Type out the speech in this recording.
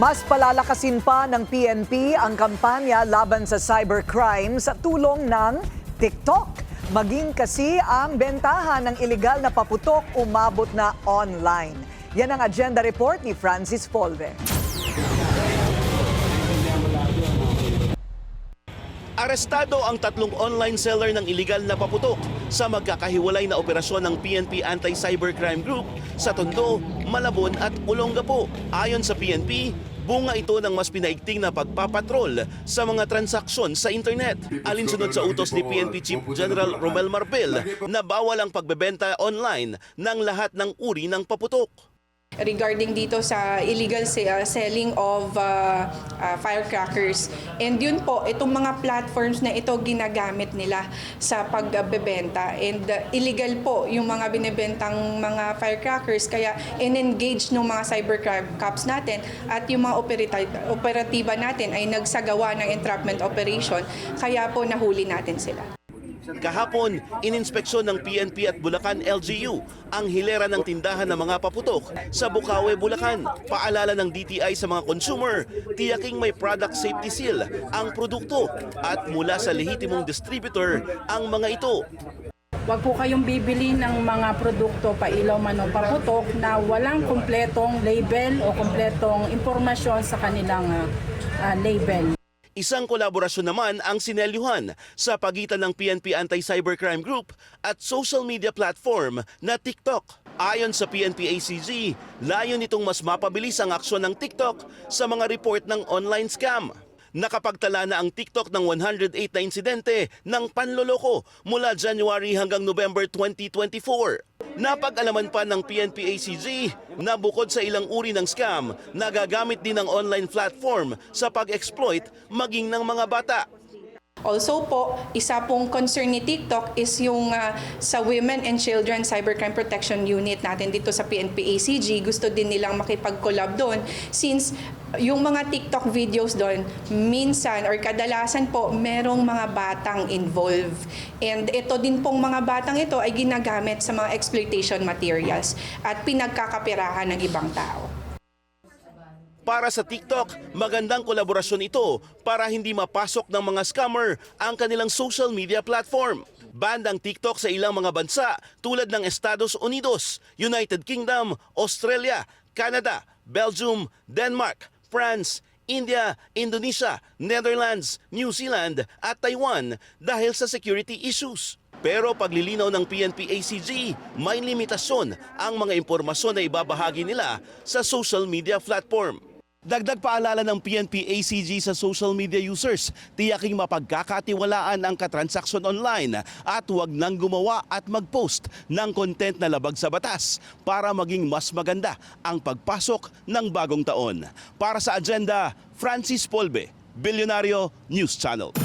Mas palalakasin pa ng PNP ang kampanya laban sa cybercrime sa tulong ng TikTok. Maging kasi ang bentahan ng ilegal na paputok umabot na online. Yan ang agenda report ni Francis Polve. Arestado ang 3 online seller ng iligal na paputok sa magkakahiwalay na operasyon ng PNP Anti-Cybercrime Group sa Tondo, Malabon at Olongapo. Ayon sa PNP, bunga ito ng mas pinaigting na pagpapatrol sa mga transaksyon sa internet. Alinsunod sa utos ni PNP Chief General Romel Marpel na bawal ang pagbebenta online ng lahat ng uri ng paputok. Regarding dito sa illegal selling of firecrackers. And yun po, itong mga platforms na ito ginagamit nila sa pagbebenta. And illegal po yung mga binibentang mga firecrackers. Kaya in-engage ng mga cybercrime cops natin at yung mga operatiba natin ay nagsagawa ng entrapment operation. Kaya po nahuli natin sila. Kahapon, ininspeksyon ng PNP at Bulacan LGU ang hilera ng tindahan ng mga paputok sa Bukawe, Bulacan. Paalala ng DTI sa mga consumer, tiyaking may product safety seal ang produkto at mula sa lehitimong distributor ang mga ito. Huwag po kayong bibili ng mga produkto pailaw man o paputok na walang kumpletong label o kumpletong impormasyon sa kanilang label. Isang kolaborasyon naman ang sinelyuhan sa pagitan ng PNP Anti-Cybercrime Group at social media platform na TikTok. Ayon sa PNP ACG, layon nitong mas mapabilis ang aksyon ng TikTok sa mga report ng online scam. Nakapagtala na ang TikTok ng 108 na insidente ng panloloko mula January hanggang November 2024. Napag-alaman pa ng PNP ACG na bukod sa ilang uri ng scam, nagagamit din ng online platform sa pag-exploit maging ng mga bata. Also po, isa pong concern ni TikTok is yung sa Women and Children Cybercrime Protection Unit natin dito sa PNP ACG. Gusto din nilang makipag-collab doon since yung mga TikTok videos doon, minsan or kadalasan po, merong mga batang involved. And ito din pong mga batang ito ay ginagamit sa mga exploitation materials at pinagkakapirahan ng ibang tao. Para sa TikTok, magandang kolaborasyon ito para hindi mapasok ng mga scammer ang kanilang social media platform. Banned ang TikTok sa ilang mga bansa tulad ng Estados Unidos, United Kingdom, Australia, Canada, Belgium, Denmark, France, India, Indonesia, Netherlands, New Zealand at Taiwan dahil sa security issues. Pero paglilinaw ng PNP ACG, may limitasyon ang mga impormasyon na ibabahagi nila sa social media platform. Dagdag paalala ng PNP ACG sa social media users, tiyaking mapagkakatiwalaan ang katransaksyon online at huwag nang gumawa at mag-post ng content na labag sa batas para maging mas maganda ang pagpasok ng bagong taon. Para sa agenda, Francis Polve, Bilyonaryo News Channel.